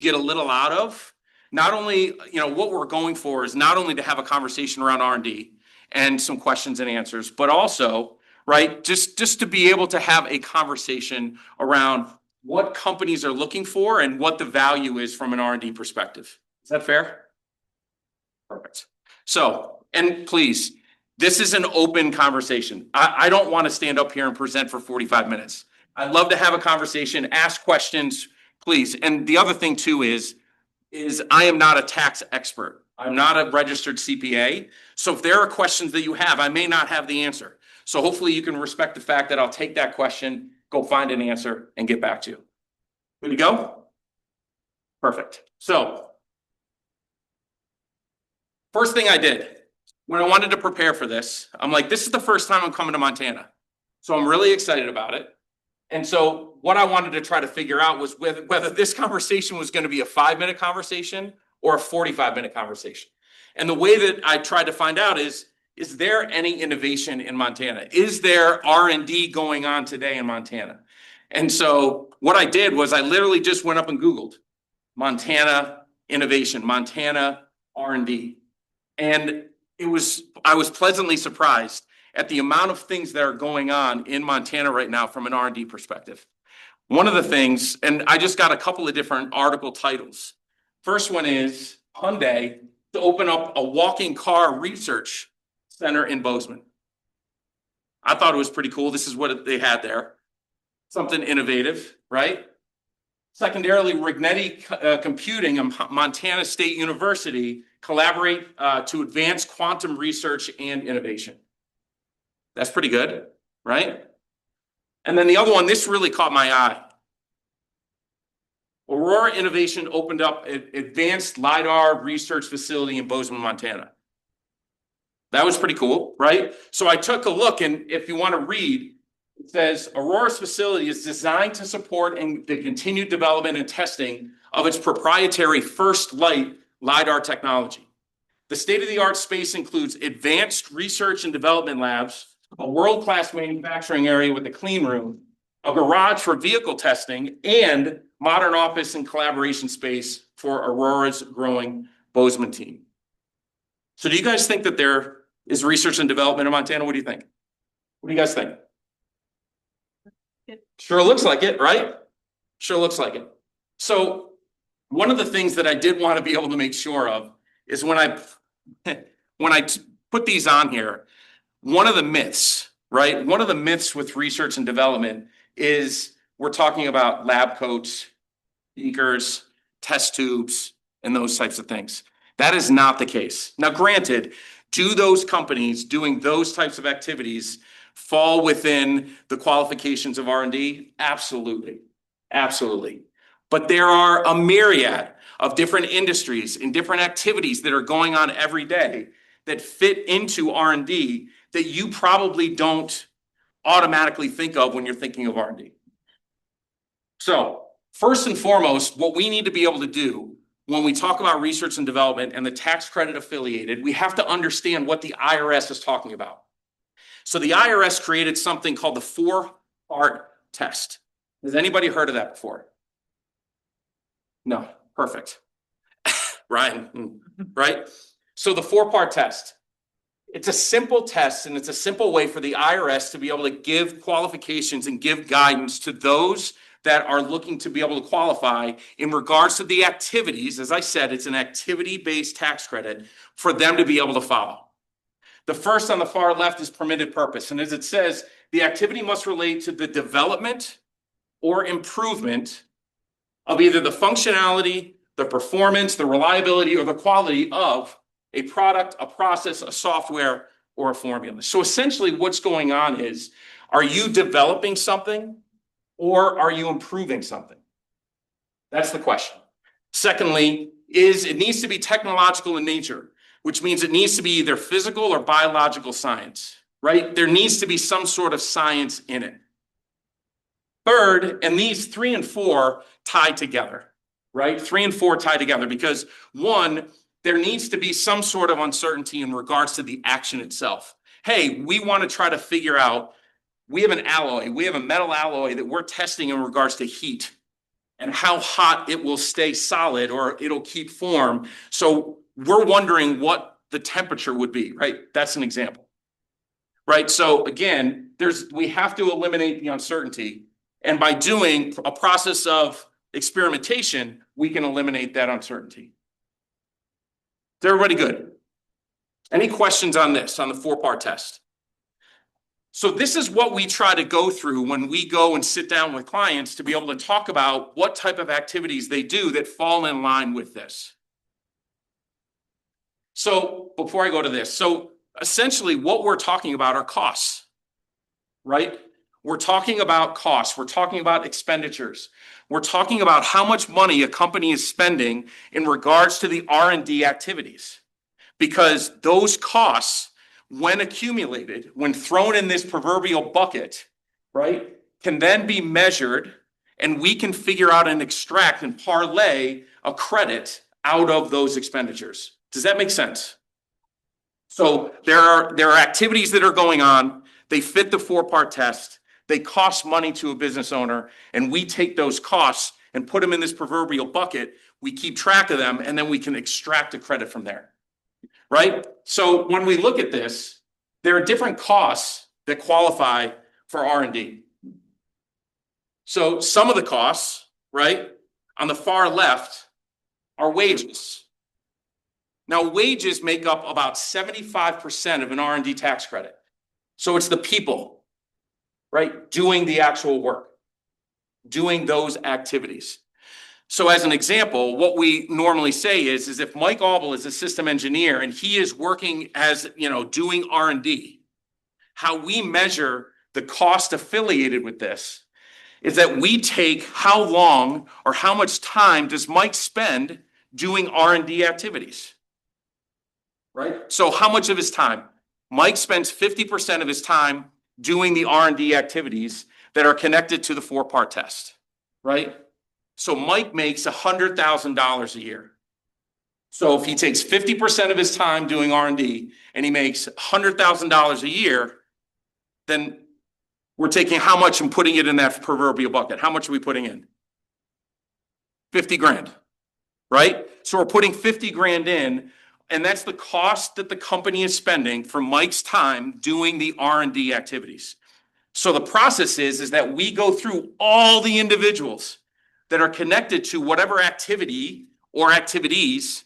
get a little out of, not only, what we're going for is not only to have a conversation around R&D and some questions and answers, but also, right, just to be able to have a conversation around what companies are looking for and what the value is from an R&D perspective. Is that fair? Perfect. So, and please, this is an open conversation. I don't want to stand up here and present for 45 minutes. I'd love to have a conversation, ask questions, please. And the other thing too is I am not a tax expert. I'm not a registered CPA. So if there are questions that you have, I may not have the answer. So hopefully you can respect the fact that I'll take that question, go find an answer, and get back to you. Good to go? Perfect. So first thing I did when I wanted to prepare for this, I'm like, this is the first time I'm coming to Montana. So I'm really excited about it. And so what I wanted to try to figure out was whether this conversation was going to be a 5-minute conversation or a 45-minute conversation. And the way that I tried to find out is there any innovation in Montana? Is there R&D going on today in Montana? And so what I did was I literally just went up and Googled Montana innovation, Montana R&D. And I was pleasantly surprised at the amount of things that are going on in Montana right now from an R&D perspective. One of the things, and I just got a couple of different article titles. First one is Hyundai to open up a walking car research center in Bozeman. I thought it was pretty cool. This is what they had there. Something innovative, right? Secondarily, Rigetti Computing and Montana State University collaborate to advance quantum research and innovation. That's pretty good, right? And then the other one, this really caught my eye. Aurora Innovation opened up an advanced LiDAR research facility in Bozeman, Montana. That was pretty cool, right? So I took a look, and if you want to read, it says Aurora's facility is designed to support the continued development and testing of its proprietary First Light LiDAR technology. The state-of-the-art space includes advanced research and development labs, a world-class manufacturing area with a clean room, a garage for vehicle testing, and modern office and collaboration space for Aurora's growing Bozeman team. So do you guys think that there is research and development in Montana? What do you think? What do you guys think? Sure looks like it, right? Sure looks like it. So one of the things that I did want to be able to make sure of is when I put these on here, one of the myths, right? One of the myths with research and development is we're talking about lab coats, beakers, test tubes, and those types of things. That is not the case. Now, granted, do those companies doing those types of activities fall within the qualifications of R&D? Absolutely. Absolutely. But there are a myriad of different industries and different activities that are going on every day that fit into R&D that you probably don't automatically think of when you're thinking of R&D. So first and foremost, what we need to be able to do when we talk about research and development and the tax credit affiliated, we have to understand what the IRS is talking about. So the IRS created something called the 4-part test. Has anybody heard of that before? No, perfect. Ryan, right? So the 4-part test, it's a simple test and it's a simple way for the IRS to be able to give qualifications and give guidance to those that are looking to be able to qualify in regards to the activities. As I said, it's an activity-based tax credit for them to be able to follow. The first on the far left is permitted purpose. And as it says, the activity must relate to the development or improvement of either the functionality, the performance, the reliability, or the quality of a product, a process, a software, or a formula. So essentially what's going on is, are you developing something or are you improving something? That's the question. Secondly, it needs to be technological in nature, which means it needs to be either physical or biological science, right? There needs to be some sort of science in it. Third, and these 3 and 4 tie together, right? 3 and 4 tie together because 1, there needs to be some sort of uncertainty in regards to the action itself. Hey, we want to try to figure out, we have an alloy, we have a metal alloy that we're testing in regards to heat. and how hot it will stay solid or it'll keep form. So we're wondering what the temperature would be, right? That's an example, right? So again, we have to eliminate the uncertainty. And by doing a process of experimentation, we can eliminate that uncertainty. Is everybody good? Any questions on this, on the 4-part test? So this is what we try to go through when we go and sit down with clients to be able to talk about what type of activities they do that fall in line with this. So before I go to this, so essentially what we're talking about are costs, right? We're talking about costs. We're talking about expenditures. We're talking about how much money a company is spending in regards to the R&D activities, because those costs, when accumulated, when thrown in this proverbial bucket, right, can then be measured, and we can figure out and extract and parlay a credit out of those expenditures. Does that make sense? So there are activities that are going on. They fit the 4-part test. They cost money to a business owner, and we take those costs and put them in this proverbial bucket. We keep track of them, and then we can extract a credit from there. Right? So when we look at this, there are different costs that qualify for R&D. So some of the costs, right, on the far left are wages. Now, wages make up about 75% of an R&D tax credit. So it's the people, right, doing the actual work, doing those activities. So as an example, what we normally say is if Mike Aubel is a system engineer and he is working as, doing R&D, how we measure the cost affiliated with this is that we take how long or how much time does Mike spend doing R&D activities, right? So how much of his time? Mike spends 50% of his time doing the R&D activities that are connected to the 4-part test, right? So Mike makes $100,000 a year. So if he takes 50% of his time doing R&D and he makes $100,000 a year, then we're taking how much and putting it in that proverbial bucket. How much are we putting in? 50 grand, right? So we're putting 50 grand in, and that's the cost that the company is spending for Mike's time doing the R&D activities. So the process is that we go through all the individuals that are connected to whatever activity or activities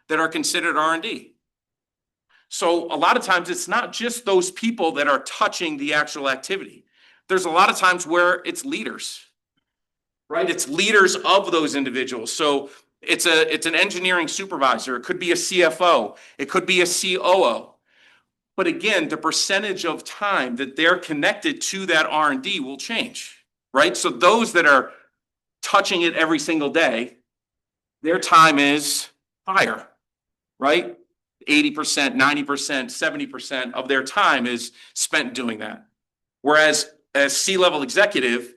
that are considered R&D. So a lot of times it's not just those people that are touching the actual activity. There's a lot of times where it's leaders, right? It's leaders of those individuals. So it's an engineering supervisor. It could be a CFO. It could be a COO. But again, the percentage of time that they're connected to that R&D will change, right? So those that are touching it every single day, their time is higher, right? 80%, 90%, 70% of their time is spent doing that. Whereas a C-level executive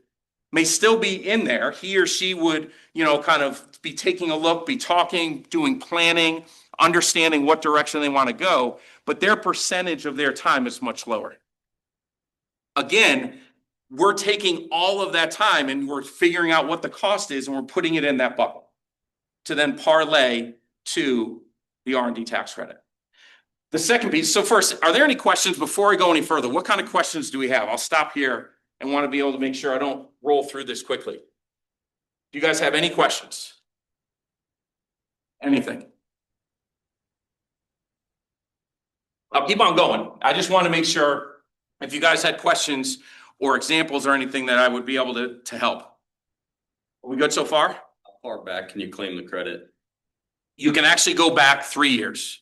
may still be in there. He or she would, kind of be taking a look, be talking, doing planning, understanding what direction they want to go, but their percentage of their time is much lower. Again, we're taking all of that time and we're figuring out what the cost is and we're putting it in that bucket to then parlay to the R&D tax credit. The second piece, so first, are there any questions before I go any further? What kind of questions do we have? I'll stop here and want to be able to make sure I don't roll through this quickly. Do you guys have any questions? Anything? I'll keep on going. I just want to make sure if you guys had questions or examples or anything that I would be able to help. Are we good so far? How far back can you claim the credit? You can actually go back 3 years.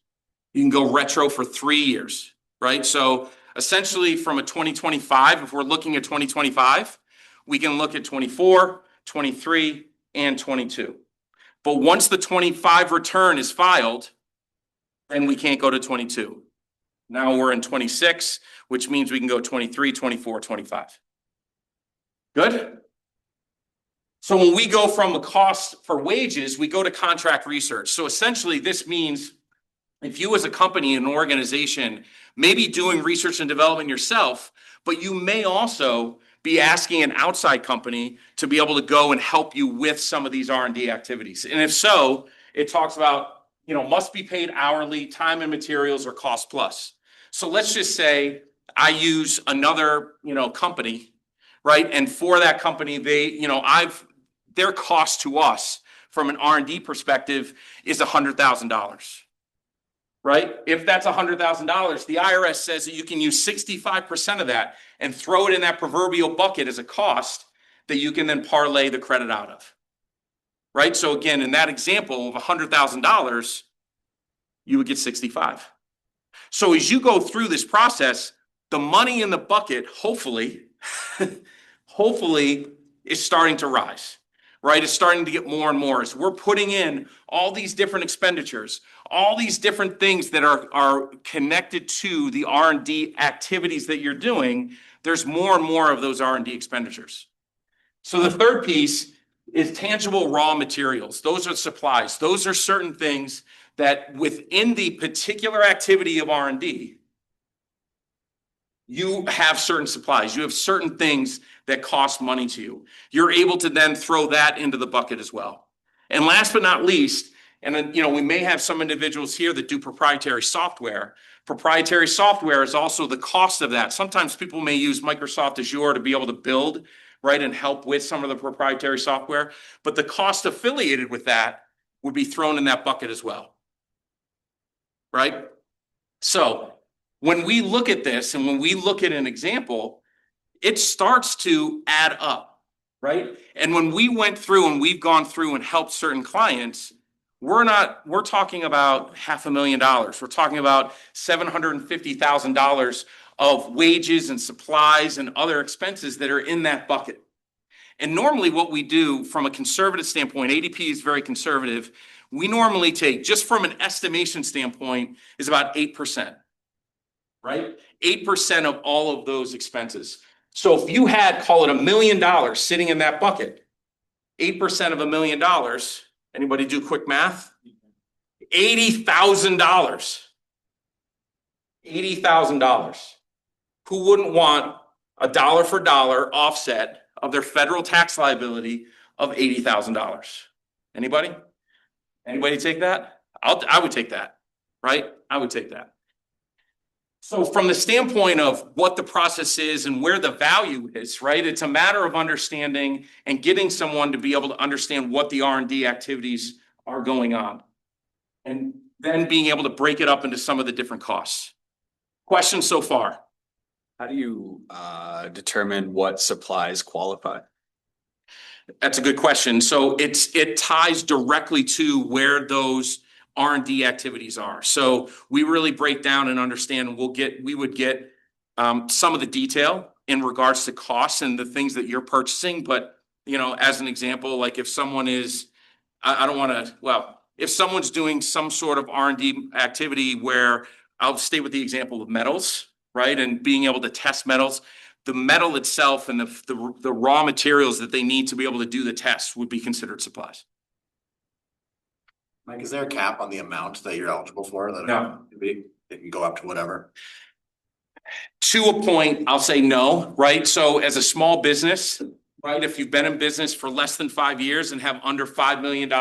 You can go retro for 3 years, right? So essentially from a 2025, if we're looking at 2025, we can look at 24, 23, and 22. But once the 25 return is filed, then we can't go to 22. Now we're in 26, which means we can go 23, 24, 25. Good? So when we go from the cost for wages, we go to contract research. So essentially this means if you as a company, an organization, may be doing research and development yourself, but you may also be asking an outside company to be able to go and help you with some of these R&D activities? And if so, it talks about, must be paid hourly, time and materials, or cost plus. So let's just say I use another, company, right? And for that company, their cost to us from an R&D perspective is $100,000. Right? If that's $100,000, the IRS says that you can use 65% of that and throw it in that proverbial bucket as a cost that you can then parlay the credit out of. Right? So again, in that example of $100,000, you would get 65. So as you go through this process, the money in the bucket, hopefully, hopefully is starting to rise. Right? It's starting to get more and more as we're putting in all these different expenditures, all these different things that are connected to the R&D activities that you're doing. There's more and more of those R&D expenditures. So the third piece is tangible raw materials. Those are supplies. Those are certain things that within the particular activity of R&D, you have certain supplies. You have certain things that cost money to you. You're able to then throw that into the bucket as well. And last but not least, and then, we may have some individuals here that do proprietary software. Proprietary software is also the cost of that. Sometimes people may use Microsoft Azure to be able to build, right, and help with some of the proprietary software. But the cost affiliated with that would be thrown in that bucket as well. Right? So when we look at this and when we look at an example, it starts to add up, right? And when we went through and we've gone through and helped certain clients, we're talking about $500,000. We're talking about $750,000 of wages and supplies and other expenses that are in that bucket. And normally what we do from a conservative standpoint, ADP is very conservative. We normally take, just from an estimation standpoint, is about 8%. Right? 8% of all of those expenses. So if you had, call it $1 million sitting in that bucket, 8% of $1 million, anybody do quick math? $80,000. $80,000. Who wouldn't want a dollar for dollar offset of their federal tax liability of $80,000? Anybody? Anybody take that? I would take that, right? I would take that. So from the standpoint of what the process is and where the value is, right? It's a matter of understanding and getting someone to be able to understand what the R&D activities are going on. And then being able to break it up into some of the different costs. Questions so far? How do you determine what supplies qualify? That's a good question. So it ties directly to where those R&D activities are. So we really break down and understand, we would get some of the detail in regards to costs and the things that you're purchasing. But, as an example, like if someone is, if someone's doing some sort of R&D activity where, I'll stay with the example of metals, right? And being able to test metals, the metal itself and the raw materials that they need to be able to do the test would be considered supplies. Mike, is there a cap on the amount that you're eligible for? No. It can go up to whatever. To a point, I'll say no, right? So as a small business, right, if you've been in business for less than 5 years and have under $5 million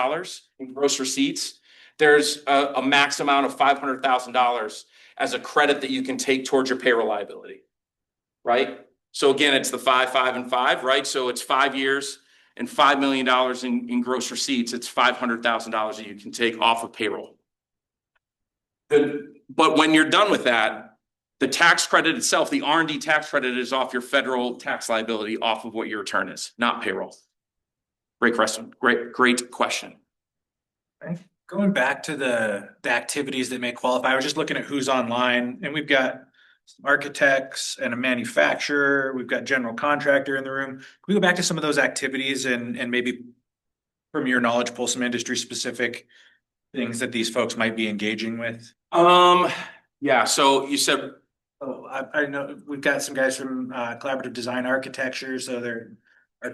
in gross receipts, there's a max amount of $500,000 as a credit that you can take towards your payroll liability, right? So again, it's the 5, 5, and 5, right? So it's 5 years and $5 million in gross receipts. It's $500,000 that you can take off of payroll. But when you're done with that, the tax credit itself, the R&D tax credit, is off your federal tax liability, off of what your return is, not payroll. Great question. Great question. Going back to the activities that may qualify, I was just looking at who's online, and we've got some architects and a manufacturer. We've got general contractor in the room. Can we go back to some of those activities and maybe from your knowledge pull some industry specific things that these folks might be engaging with? Yeah. So you said. Oh, I know we've got some guys from collaborative design architecture, so they're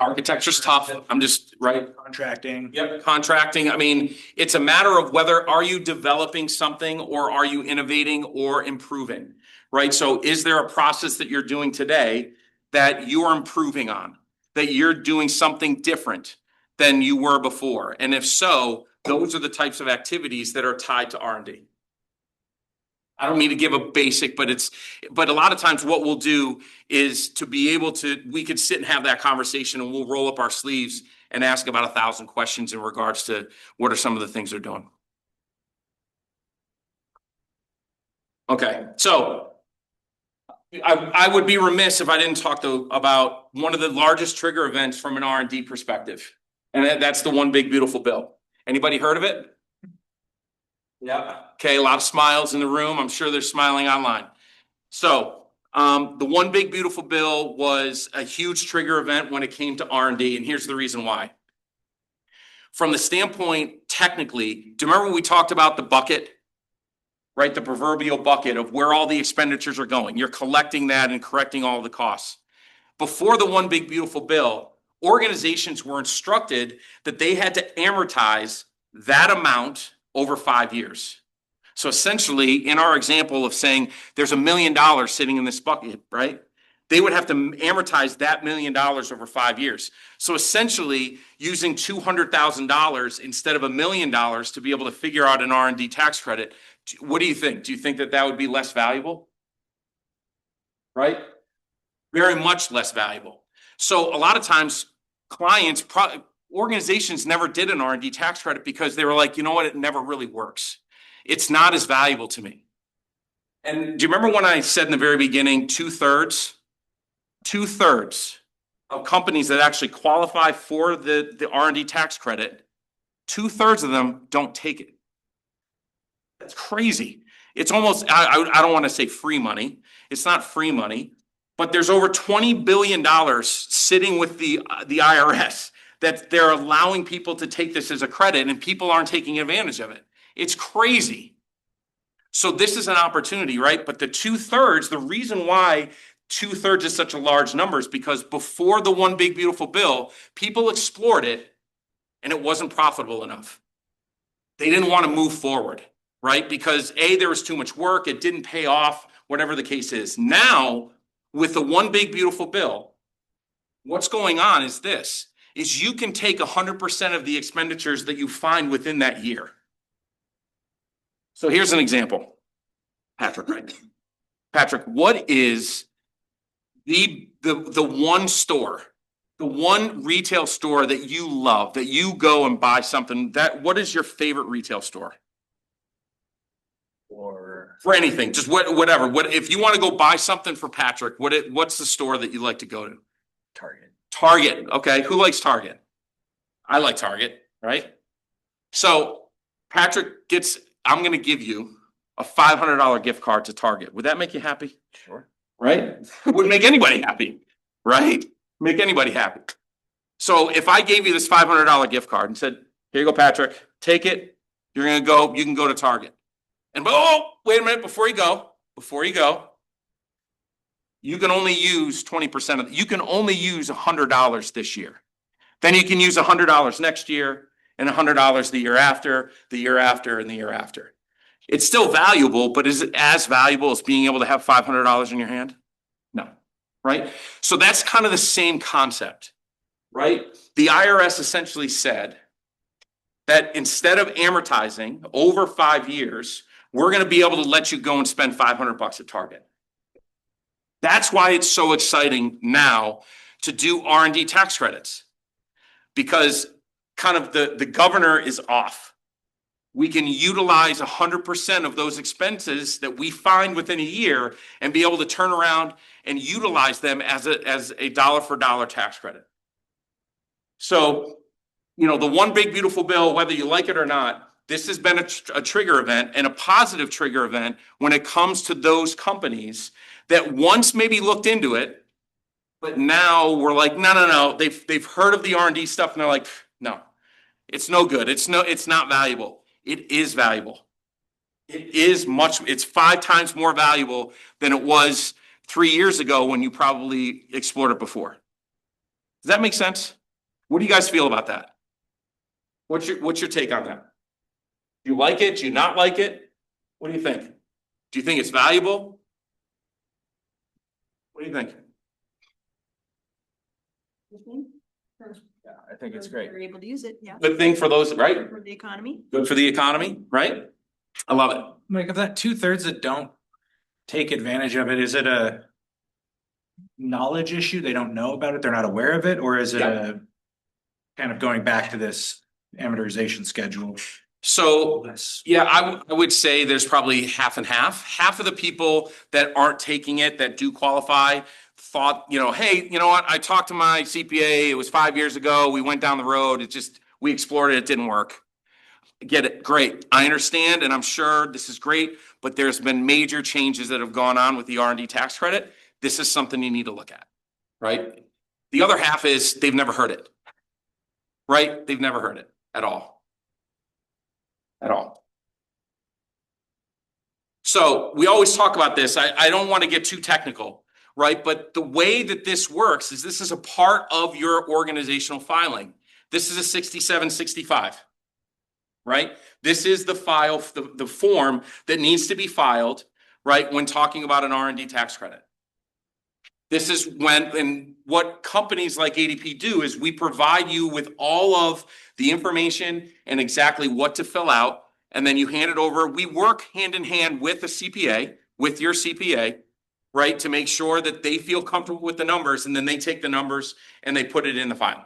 architecture's tough. I'm just right. Contracting. Yep. Contracting. I mean, it's a matter of whether are you developing something or are you innovating or improving, right? So is there a process that you're doing today that you're improving on, that you're doing something different than you were before? And if so, those are the types of activities that are tied to R&D. I don't mean to give a basic, but a lot of times what we'll do is to be able to, we could sit and have that conversation and we'll roll up our sleeves and ask about 1,000 questions in regards to what are some of the things they're doing. Okay, so I would be remiss if I didn't talk about one of the largest trigger events from an R&D perspective. And that's the One Big Beautiful Bill. Anybody heard of it? Yeah. Okay, a lot of smiles in the room. I'm sure they're smiling online. So the One Big Beautiful Bill was a huge trigger event when it came to R&D, and here's the reason why. From the standpoint, technically, do you remember we talked about the bucket? Right, the proverbial bucket of where all the expenditures are going. You're collecting that and correcting all the costs. Before the One Big Beautiful Bill, organizations were instructed that they had to amortize that amount over 5 years. So essentially, in our example of saying there's $1 million sitting in this bucket, right? They would have to amortize that $1 million over 5 years. So essentially, using $200,000 instead of $1 million to be able to figure out an R&D tax credit. What do you think? Do you think that that would be less valuable? Right? Very much less valuable. So a lot of times clients, organizations never did an R&D tax credit because they were like, you know what? It never really works. It's not as valuable to me. And do you remember when I said in the very beginning, 2/3 of companies that actually qualify for the R&D tax credit, 2/3 of them don't take it. That's crazy. It's almost, I don't want to say free money. It's not free money, but there's over $20 billion sitting with the IRS that they're allowing people to take this as a credit and people aren't taking advantage of it. It's crazy. So this is an opportunity, right? But the 2/3, the reason why 2/3 is such a large number is because before the One Big Beautiful Bill, people explored it and it wasn't profitable enough. They didn't want to move forward. Right? Because there was too much work, it didn't pay off, whatever the case is. Now, with the One Big Beautiful Bill, what's going on is this, is you can take 100% of the expenditures that you find within that year. So here's an example. Patrick, right? Patrick, what is the one store, the one retail store that you love, that you go and buy something, what is your favorite retail store? For anything, just whatever. If you want to go buy something for Patrick, what's the store that you like to go to? Target. Target. Okay. Who likes Target? I like Target, right? So Patrick I'm going to give you a $500 gift card to Target. Would that make you happy? Sure. Right? Would make anybody happy, right? Make anybody happy. So if I gave you this $500 gift card and said, here you go, Patrick, take it. You can go to Target. And wait a minute, before you go, you can only use 20% you can only use $100 this year. Then you can use $100 next year and $100 the year after, and the year after. It's still valuable, but is it as valuable as being able to have $500 in your hand? No, right? So that's kind of the same concept, right? The IRS essentially said that instead of amortizing over 5 years, we're going to be able to let you go and spend $500 at Target. That's why it's so exciting now to do R&D tax credits, because kind of the governor is off. We can utilize 100% of those expenses that we find within a year and be able to turn around and utilize them as a dollar for dollar tax credit. So, the One Big Beautiful Bill, whether you like it or not, this has been a trigger event, and a positive trigger event when it comes to those companies that once maybe looked into it, but now we're like, no. They've heard of the R&D stuff and they're like, no, it's no good. It's not valuable. It is valuable. It's 5 times more valuable than it was 3 years ago when you probably explored it before. Does that make sense? What do you guys feel about that? What's your take on that? Do you like it? Do you not like it? What do you think? Do you think it's valuable? What do you think? Yeah, I think it's great. We're able to use it, yeah. Good thing for those, right? For the economy. Good for the economy, right? I love it. Like of that 2/3 that don't take advantage of it, is it a knowledge issue? They don't know about it, they're not aware of it, or is it Yeah. a kind of going back to this amortization schedule? So This. yeah, I would say there's probably half and half. Half of the people that aren't taking it, that do qualify, thought, hey, you know what? I talked to my CPA, it was 5 years ago, we went down the road, we explored it, it didn't work. Get it, great. I understand, and I'm sure this is great, but there's been major changes that have gone on with the R&D tax credit. This is something you need to look at, right? The other half is they've never heard it, right? They've never heard it at all. At all. So we always talk about this. I don't want to get too technical, right? But the way that this works is this is a part of your organizational filing. This is a 6765, right? This is the file, the form that needs to be filed, right, when talking about an R&D tax credit. This is and what companies like ADP do is we provide you with all of the information and exactly what to fill out, and then you hand it over. We work hand in hand with the CPA, with your CPA, right, to make sure that they feel comfortable with the numbers, and then they take the numbers and they put it in the file.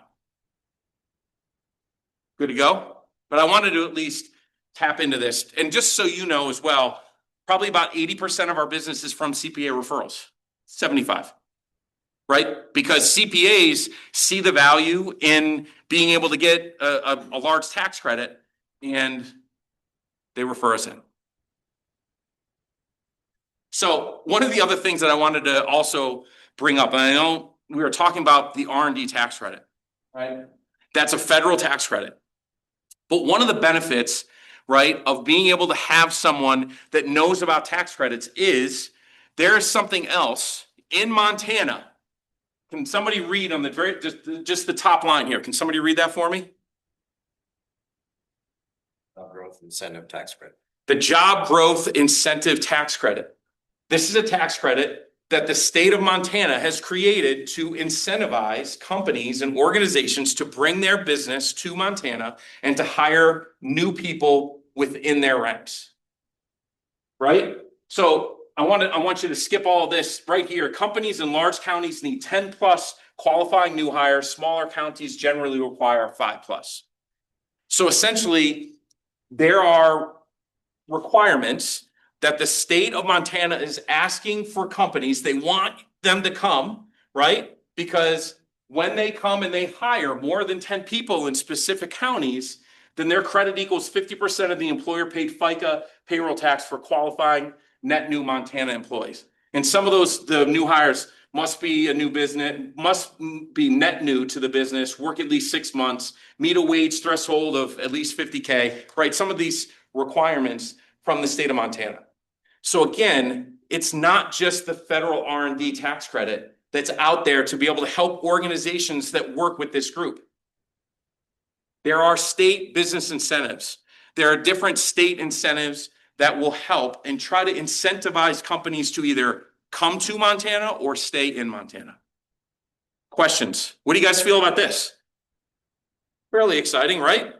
Good to go? But I wanted to at least tap into this. And just so you know as well, probably about 80% of our business is from CPA referrals, 75. Right? Because CPAs see the value in being able to get a large tax credit, and they refer us in. So one of the other things that I wanted to also bring up, and I know we were talking about the R&D tax credit, right? That's a federal tax credit. But one of the benefits, right, of being able to have someone that knows about tax credits is there is something else in Montana. Can somebody read on the just the top line here? Can somebody read that for me? Growth incentive tax credit. The job growth incentive tax credit. This is a tax credit that the state of Montana has created to incentivize companies and organizations to bring their business to Montana and to hire new people within their ranks. Right? So I want you to skip all this right here. Companies in large counties need 10+ qualifying new hires. Smaller counties generally require 5+. So essentially, there are requirements that the state of Montana is asking for companies. They want them to come, right? Because when they come and they hire more than 10 people in specific counties, then their credit equals 50% of the employer paid FICA payroll tax for qualifying net new Montana employees. And some of those, the new hires must be a new business, must be net new to the business, work at least 6 months, meet a wage threshold of at least 50K, right? Some of these requirements from the state of Montana. So again, it's not just the federal R&D tax credit that's out there to be able to help organizations that work with this group. There are state business incentives. There are different state incentives that will help and try to incentivize companies to either come to Montana or stay in Montana. Questions? What do you guys feel about this? Fairly exciting, right?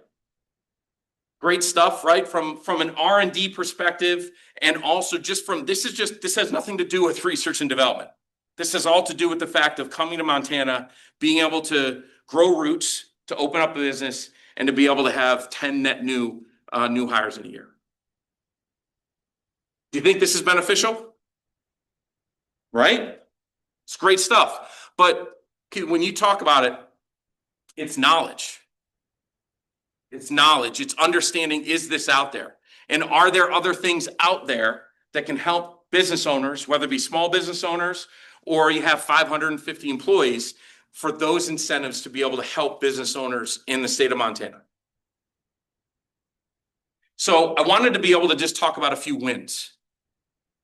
Great stuff, right? From an R&D perspective, and also just from, this has nothing to do with research and development. This has all to do with the fact of coming to Montana, being able to grow roots, to open up a business, and to be able to have 10 net new hires in a year. Do you think this is beneficial? Right? It's great stuff. But when you talk about it, it's knowledge. It's knowledge. It's understanding, is this out there? And are there other things out there that can help business owners, whether it be small business owners or you have 550 employees, for those incentives to be able to help business owners in the state of Montana? So I wanted to be able to just talk about a few wins,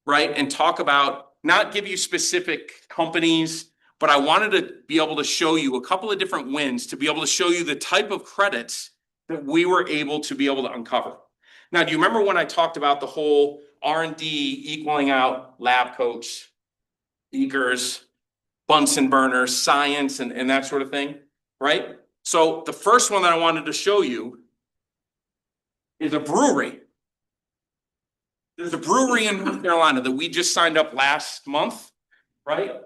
right? And talk about, not give you specific companies, but I wanted to be able to show you a couple of different wins to be able to show you the type of credits that we were able to be able to uncover. Now, do you remember when I talked about the whole R&D equaling out lab coats, beakers, Bunsen burners, science, and that sort of thing, right? So the first one that I wanted to show you is a brewery. There's a brewery in North Carolina that we just signed up last month, right?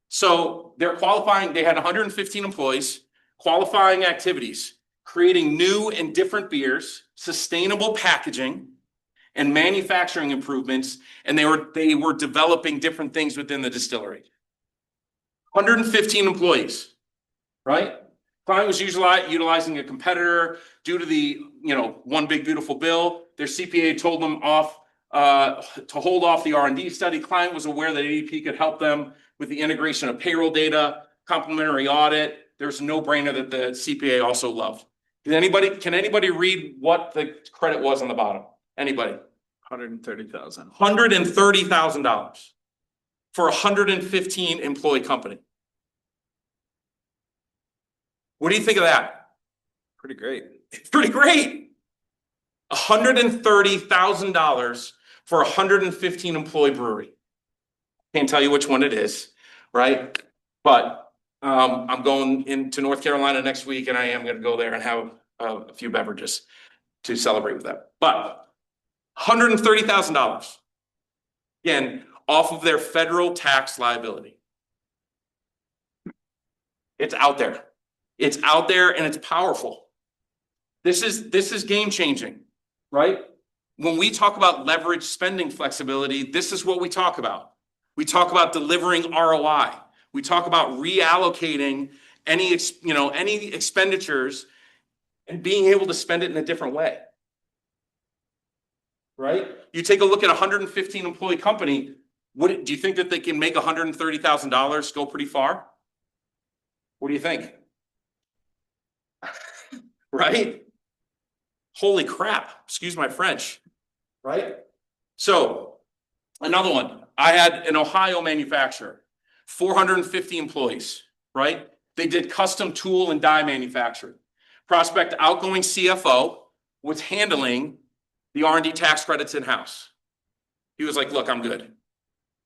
So they're qualifying, they had 115 employees, qualifying activities, creating new and different beers, sustainable packaging, and manufacturing improvements, and they were developing different things within the distillery. 115 employees, right? Client was utilizing a competitor due to the, one big beautiful bill. Their CPA told them to hold off the R&D study. Client was aware that ADP could help them with the integration of payroll data, complementary audit. There's a no-brainer that the CPA also loved. Can anybody read what the credit was on the bottom? Anybody? $130,000. $130,000 for a 115 employee company. What do you think of that? Pretty great. It's pretty great. $130,000 for a 115 employee brewery. Can't tell you which one it is, right? But I'm going into North Carolina next week, and I am going to go there and have a few beverages to celebrate with them. But $130,000, again, off of their federal tax liability. It's out there. It's out there, and it's powerful. This is game changing, right? When we talk about leverage spending flexibility, this is what we talk about. We talk about delivering ROI. We talk about reallocating any expenditures and being able to spend it in a different way. Right? You take a look at a 115 employee company. Do you think that they can make $130,000 go pretty far? What do you think? Right? Holy crap. Excuse my French. Right? So another one. I had an Ohio manufacturer, 450 employees, right? They did custom tool and die manufacturing. Prospect outgoing CFO was handling the R&D tax credits in-house. He was like, look, I'm good.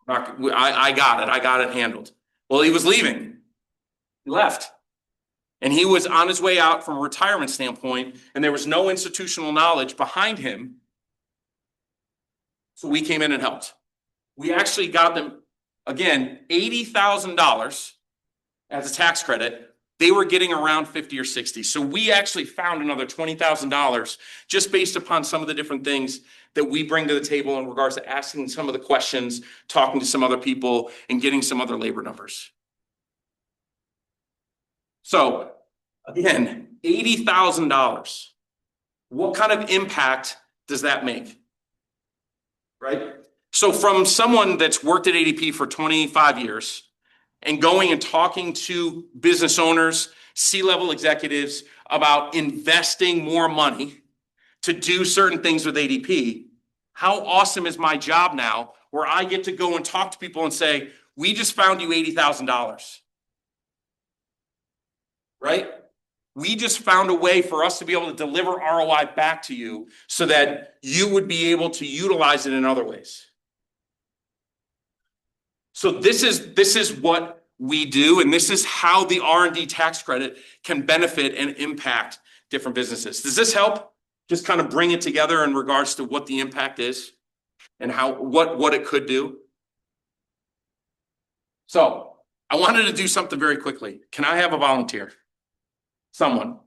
I got it handled. Well, he was leaving. He left. And he was on his way out from a retirement standpoint, and there was no institutional knowledge behind him. So we came in and helped. We actually got them, again, $80,000 as a tax credit. They were getting around 50 or 60. So we actually found another $20,000 just based upon some of the different things that we bring to the table in regards to asking some of the questions, talking to some other people, and getting some other labor numbers. So again, $80,000. What kind of impact does that make? Right? So from someone that's worked at ADP for 25 years and going and talking to business owners, C-level executives about investing more money to do certain things with ADP, how awesome is my job now where I get to go and talk to people and say, we just found you $80,000. Right? We just found a way for us to be able to deliver ROI back to you so that you would be able to utilize it in other ways. So this is what we do, and this is how the R&D tax credit can benefit and impact different businesses. Does this help? Just kind of bring it together in regards to what the impact is and what it could do. So I wanted to do something very quickly. Can I have a volunteer? Someone.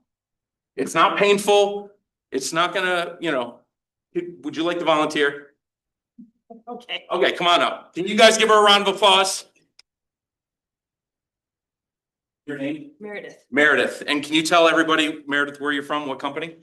It's not painful. It's not gonna, would you like to volunteer? Okay. Okay, come on up. Can you guys give her a round of applause? Your name? Meredith. Meredith. And can you tell everybody, Meredith, where you're from, what company?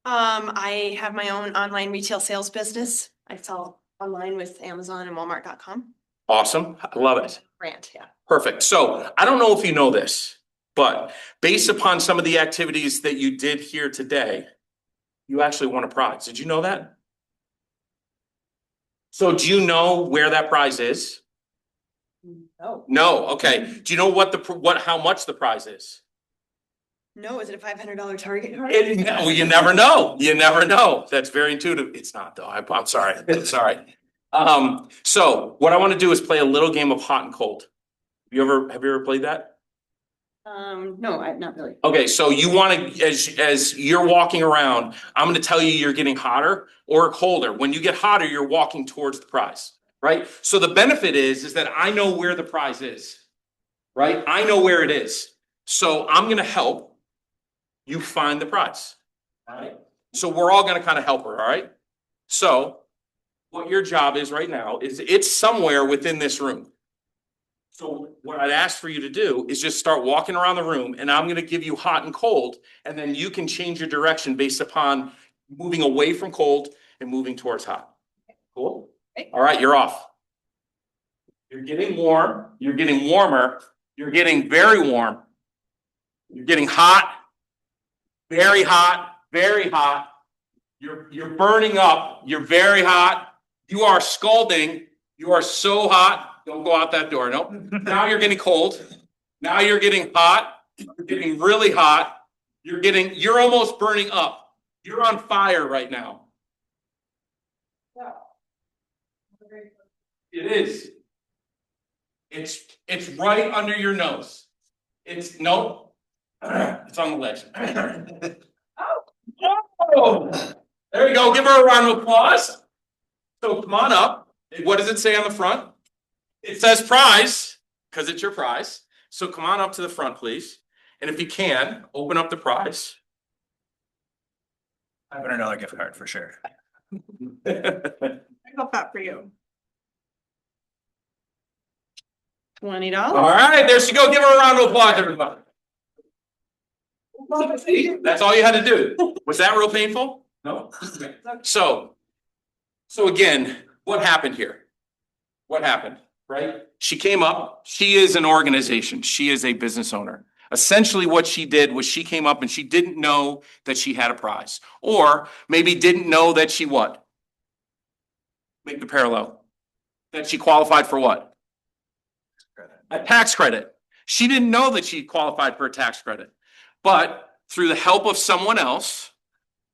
I have my own online retail sales business. I sell online with Amazon and Walmart.com. Awesome. I love it. Brand, yeah. Perfect. So I don't know if you know this, but based upon some of the activities that you did here today, you actually won a prize. Did you know that? So do you know where that prize is? No. No. Okay. Do you know how much the prize is? No, is it a $500 Target card? No, you never know. You never know. That's very intuitive. It's not though. I'm sorry. I'm sorry. So what I want to do is play a little game of hot and cold. Have you ever played that? No, not really. Okay, so you want to, as you're walking around, I'm gonna tell you you're getting hotter or colder. When you get hotter, you're walking towards the prize, right? So the benefit is that I know where the prize is, right? I know where it is. So I'm gonna help you find the prize. All right? So we're all gonna kind of help her, all right? So what your job is right now is it's somewhere within this room. So what I'd ask for you to do is just start walking around the room and I'm gonna give you hot and cold, and then you can change your direction based upon moving away from cold and moving towards hot. Cool? Okay. All right, you're off. You're getting warm, you're getting warmer, you're getting very warm. You're getting hot, very hot, very hot. You're burning up, you're very hot, you are scalding, you are so hot. Don't go out that door, nope. Now you're getting cold. Now you're getting hot. You're getting really hot. You're almost burning up. You're on fire right now. It is. It's right under your nose. Nope. It's on the ledge. Oh, there you go. Give her a round of applause. So come on up. What does it say on the front? It says prize, because it's your prize. So come on up to the front, please. And if you can, open up the prize. $500 gift card for sure. I got that for you. $20. All right, there she go. Give her a round of applause, everybody. That's all you had to do. Was that real painful? No. So again, what happened here? What happened? Right? She came up. She is an organization. She is a business owner. Essentially what she did was she came up and she didn't know that she had a prize, or maybe didn't know that she what? Make the parallel. That she qualified for what? A tax credit. She didn't know that she qualified for a tax credit, but through the help of someone else,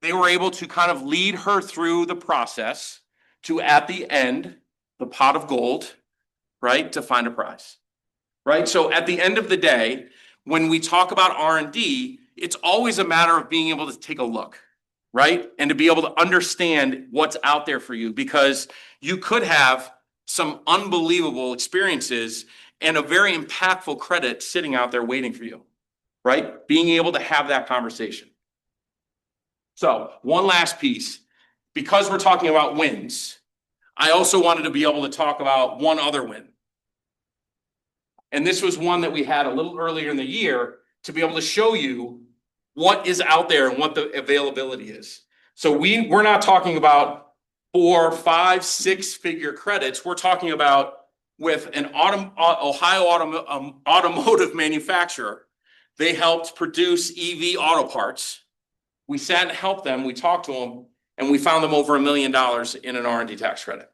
they were able to kind of lead her through the process to, at the end, the pot of gold, right, to find a prize, right? So at the end of the day, when we talk about R&D, it's always a matter of being able to take a look, right? And to be able to understand what's out there for you, because you could have some unbelievable experiences and a very impactful credit sitting out there waiting for you, right? Being able to have that conversation. So one last piece, because we're talking about wins, I also wanted to be able to talk about one other win. And this was one that we had a little earlier in the year to be able to show you what is out there and what the availability is. So we're not talking about 4, 5, 6-figure credits. We're talking about with an Ohio automotive manufacturer. They helped produce EV auto parts. We sat and helped them. We talked to them, and we found them over $1 million in an R&D tax credit.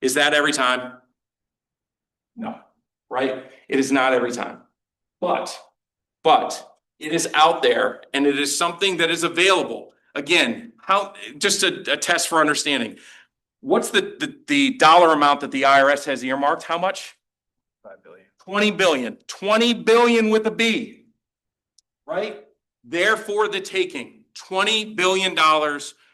Is that every time? No, right? It is not every time. But it is out there, and it is something that is available. Again, just a test for understanding. What's the dollar amount that the IRS has earmarked? How much? 5 billion. 20 billion. 20 billion with a B, right? There for the taking. $20 billion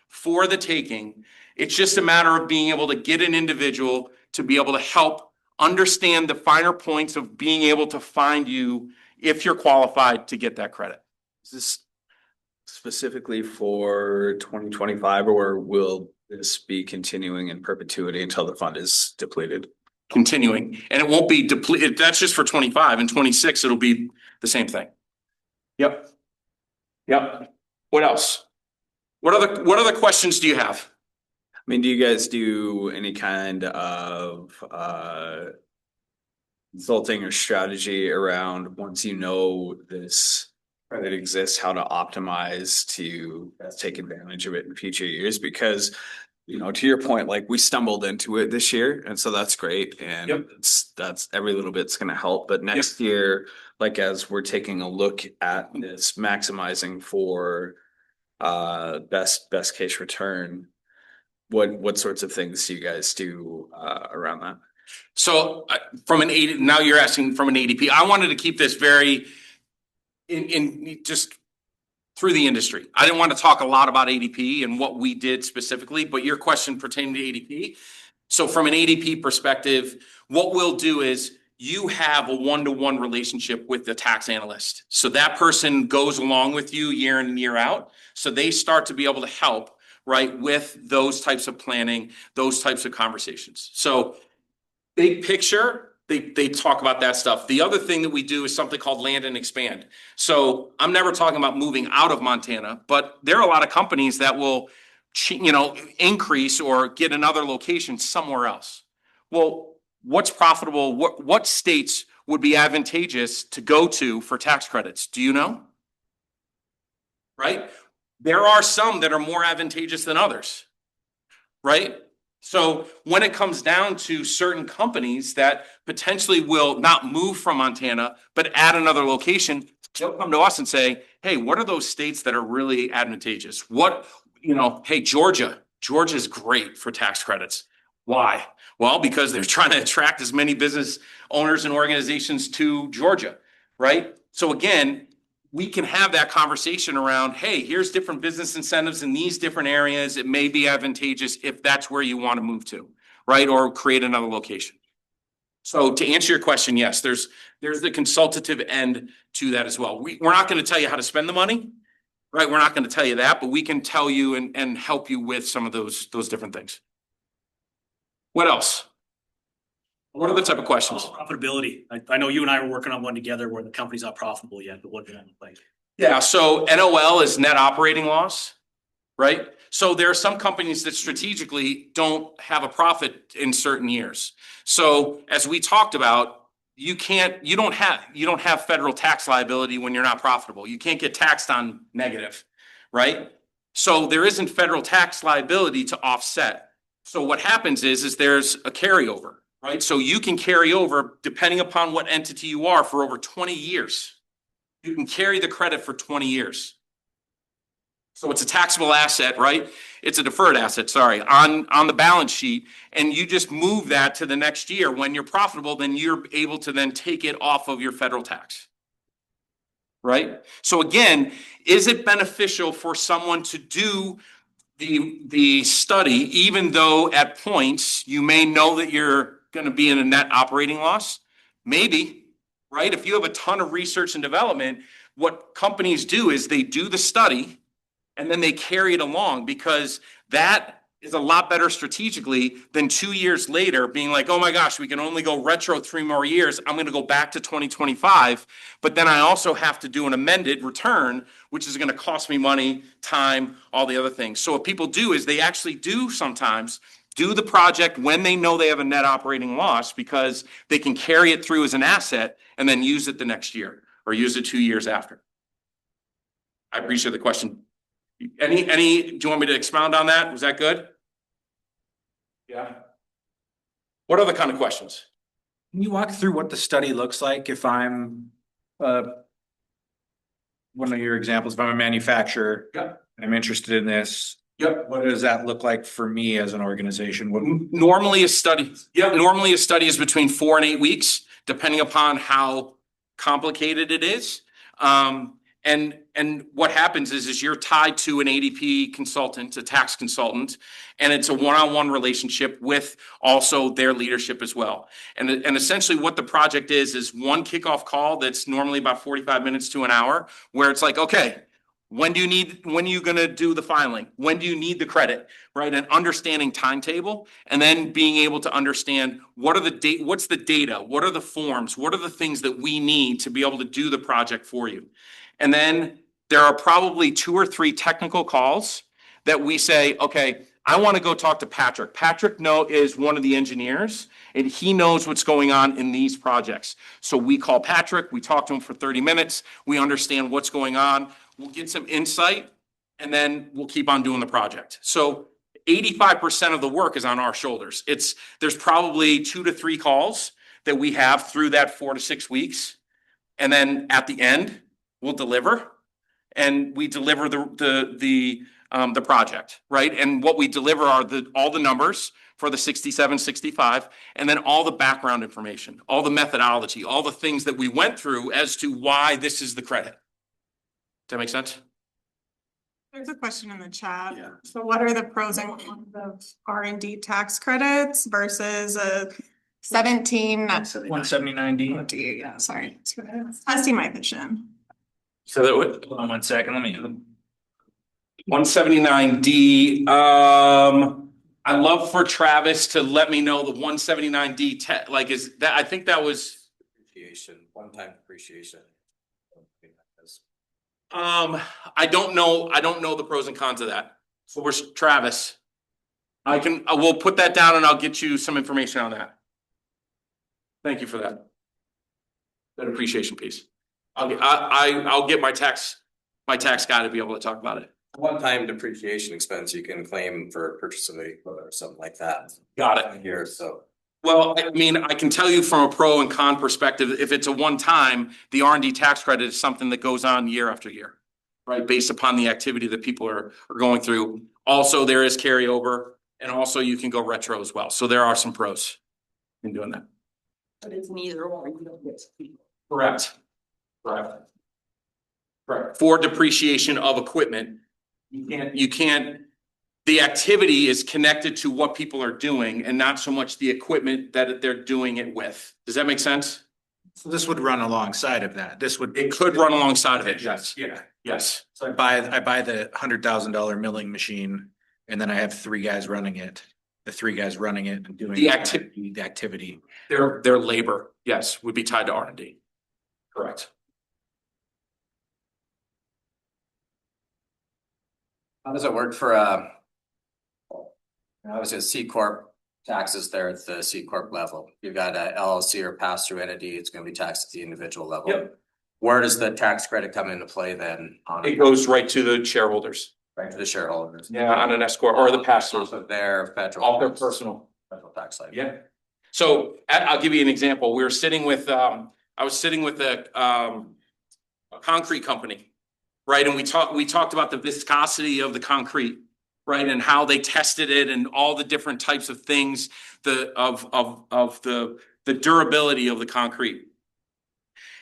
for the taking. It's just a matter of being able to get an individual to be able to help understand the finer points of being able to find you if you're qualified to get that credit. Is this specifically for 2025, or will this be continuing in perpetuity until the fund is depleted? Continuing, and it won't be depleted. That's just for 25 and 26. It'll be the same thing. Yep. What else? What other questions do you have? I mean, do you guys do any kind of consulting or strategy around, once you know this credit exists, how to optimize to best take advantage of it in future years? Because, you know, to your point, like, we stumbled into it this year, and so that's great, and Yep. that's every little bit's going to help. But next year, like, as we're taking a look at this, maximizing for best case return, what sorts of things do you guys do around that? So from an AD, now you're asking from an ADP. I wanted to keep this very in just through the industry. I didn't want to talk a lot about ADP and what we did specifically, but your question pertaining to ADP. So from an ADP perspective, what we'll do is you have a one-to-one relationship with the tax analyst. So that person goes along with you year in and year out. So they start to be able to help, right, with those types of planning, those types of conversations. So big picture, they talk about that stuff. The other thing that we do is something called land and expand. So I'm never talking about moving out of Montana, but there are a lot of companies that will, increase or get another location somewhere else. Well, what's profitable? What states would be advantageous to go to for tax credits? Do you know? Right? There are some that are more advantageous than others, right? So when it comes down to certain companies that potentially will not move from Montana, but add another location, they'll come to us and say, hey, what are those states that are really advantageous? Hey, Georgia's great for tax credits. Why? Well, because they're trying to attract as many business owners and organizations to Georgia, right? So again, we can have that conversation around, hey, here's different business incentives in these different areas. It may be advantageous if that's where you want to move to, right? Or create another location. So to answer your question, yes, there's the consultative end to that as well. We're not going to tell you how to spend the money, right? We're not going to tell you that, but we can tell you and help you with some of those different things. What else? What are the type of questions? Profitability. I know you and I were working on one together where the company's not profitable yet, but what did that look like? Yeah, so NOL is net operating loss, right? So there are some companies that strategically don't have a profit in certain years. So as we talked about, you don't have federal tax liability when you're not profitable. You can't get taxed on negative, right? So there isn't federal tax liability to offset. So what happens is there's a carryover. Right? So you can carry over, depending upon what entity you are, for over 20 years. You can carry the credit for 20 years. So it's a taxable asset, right? It's a deferred asset, sorry, on the balance sheet. And you just move that to the next year. When you're profitable, then you're able to then take it off of your federal tax. Right? So again, is it beneficial for someone to do the study, even though at points you may know that you're going to be in a net operating loss? Maybe, right? If you have a ton of research and development, what companies do is they do the study and then they carry it along, because that is a lot better strategically than 2 years later being like, oh my gosh, we can only go retro 3 more years. I'm going to go back to 2025. But then I also have to do an amended return, which is going to cost me money, time, all the other things. So what people do is they actually do sometimes do the project when they know they have a net operating loss, because they can carry it through as an asset and then use it the next year or use it 2 years after. I appreciate the question. Do you want me to expound on that? Was that good? Yeah. What other kind of questions? Can you walk through what the study looks like if I'm one of your examples, if I'm a manufacturer? Yeah. And I'm interested in this. Yep. What does that look like for me as an organization? Normally a study is between 4 and 8 weeks, depending upon how complicated it is. And what happens is you're tied to an ADP consultant, a tax consultant, and it's a one-on-one relationship with also their leadership as well. And essentially what the project is one kickoff call that's normally about 45 minutes to an hour, where it's like, okay, when are you going to do the filing? When do you need the credit, right? And understanding timetable, and then being able to understand what's the data? What are the forms? What are the things that we need to be able to do the project for you? And then there are probably 2 or 3 technical calls that we say, okay, I want to go talk to Patrick. Patrick is one of the engineers, and he knows what's going on in these projects. So we call Patrick, we talk to him for 30 minutes, we understand what's going on, we'll get some insight, and then we'll keep on doing the project. So 85% of the work is on our shoulders. There's probably 2 to 3 calls that we have through that 4 to 6 weeks. And then at the end, we'll deliver. And we deliver the the project, right? And what we deliver are all the numbers for the 67, 65, and then all the background information, all the methodology, all the things that we went through as to why this is the credit. Does that make sense? There's a question in the chat. Yeah. So what are the pros and cons of R&D tax credits versus a 179D. D? Yeah, sorry. Testing my vision. So that would. Hold on 1 second, let me. 179D, I love for Travis to let me know the 179D like is that, I think that was. Depreciation, one-time depreciation. I don't know the pros and cons of that. So where's Travis? I will put that down and I'll get you some information on that. Thank you for that. That appreciation piece. I'll get my tax guy to be able to talk about it. One-time depreciation expense you can claim for purchase of a equipment or something like that. Got it. Here, so. Well, I mean, I can tell you from a pro and con perspective, if it's a one-time, the R&D tax credit is something that goes on year after year, right? Based upon the activity that people are going through. Also, there is carryover, and also you can go retro as well. So there are some pros in doing that. But it's neither or. You don't get. Correct. Correct. For depreciation of equipment, you can't, the activity is connected to what people are doing and not so much the equipment that they're doing it with. Does that make sense? So this would run alongside of that. It could run alongside of it, yes. Yeah. Yes. So I buy the $100,000 milling machine and then I have 3 guys running it. The 3 guys running it and doing The activity. Their labor, yes, would be tied to R&D. Correct. How does it work for obviously a C corp taxes there at the C corp level? You've got a LLC or pass-through entity, it's gonna be taxed at the individual level. Yep. Where does the tax credit come into play then? It goes right to the shareholders. Right to the shareholders. Yeah, on an S corp or the pass-through. Off of their federal. All their personal. Federal tax liability. Yeah. So I'll give you an example. We were sitting with, I was sitting with a concrete company, right? And we talked about the viscosity of the concrete, right? And how they tested it and all the different types of things, the durability of the concrete.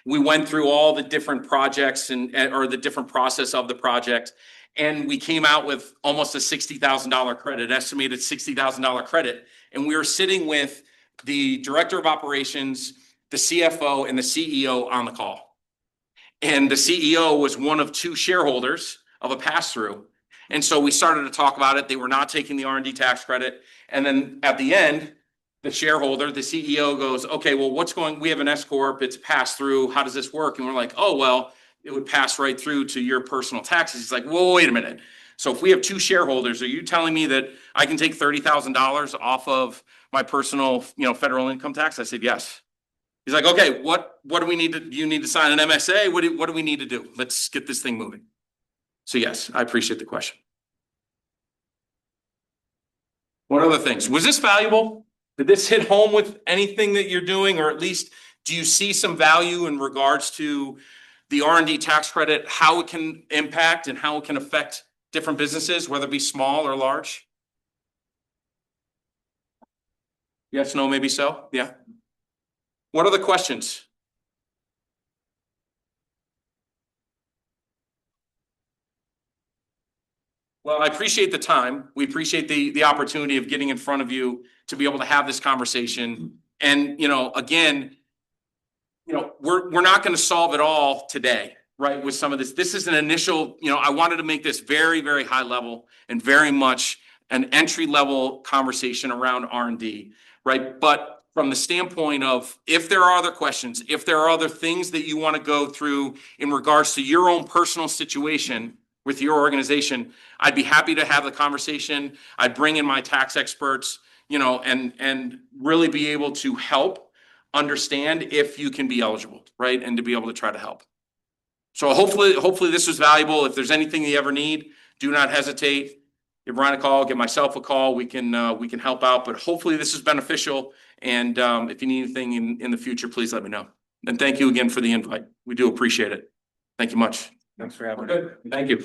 We went through all the different projects or the different process of the project. And we came out with almost a $60,000 credit, estimated $60,000 credit. And we were sitting with the director of operations, the CFO, and the CEO on the call. And the CEO was one of 2 shareholders of a pass-through. And so we started to talk about it. They were not taking the R&D tax credit. And then at the end, the shareholder, the CEO goes, okay, well, we have an S corp, it's passed through. How does this work? And we're like, oh, well, it would pass right through to your personal taxes. He's like, whoa, wait a minute. So if we have 2 shareholders, are you telling me that I can take $30,000 off of my personal, federal income tax? I said, yes. He's like, okay, what do we need to, do you need to sign an MSA? What do we need to do? Let's get this thing moving. So yes, I appreciate the question. What other things? Was this valuable? Did this hit home with anything that you're doing? Or at least, do you see some value in regards to the R&D tax credit, how it can impact and how it can affect different businesses, whether it be small or large? Yes, no, maybe so. Yeah. What are the questions? Well, I appreciate the time. We appreciate the opportunity of getting in front of you to be able to have this conversation. And, again, we're not going to solve it all today, right? With some of this, this is an initial, I wanted to make this very, very high level and very much an entry level conversation around R&D, right? But from the standpoint of if there are other questions, if there are other things that you want to go through in regards to your own personal situation with your organization, I'd be happy to have the conversation. I'd bring in my tax experts, and really be able to help understand if you can be eligible, right? And to be able to try to help. So hopefully this was valuable. If there's anything you ever need, do not hesitate. Give Ryan a call, give myself a call. We can help out, but hopefully this is beneficial. And if you need anything in the future, please let me know. And thank you again for the invite. We do appreciate it. Thank you much. Thanks for having me. Good. Thank you.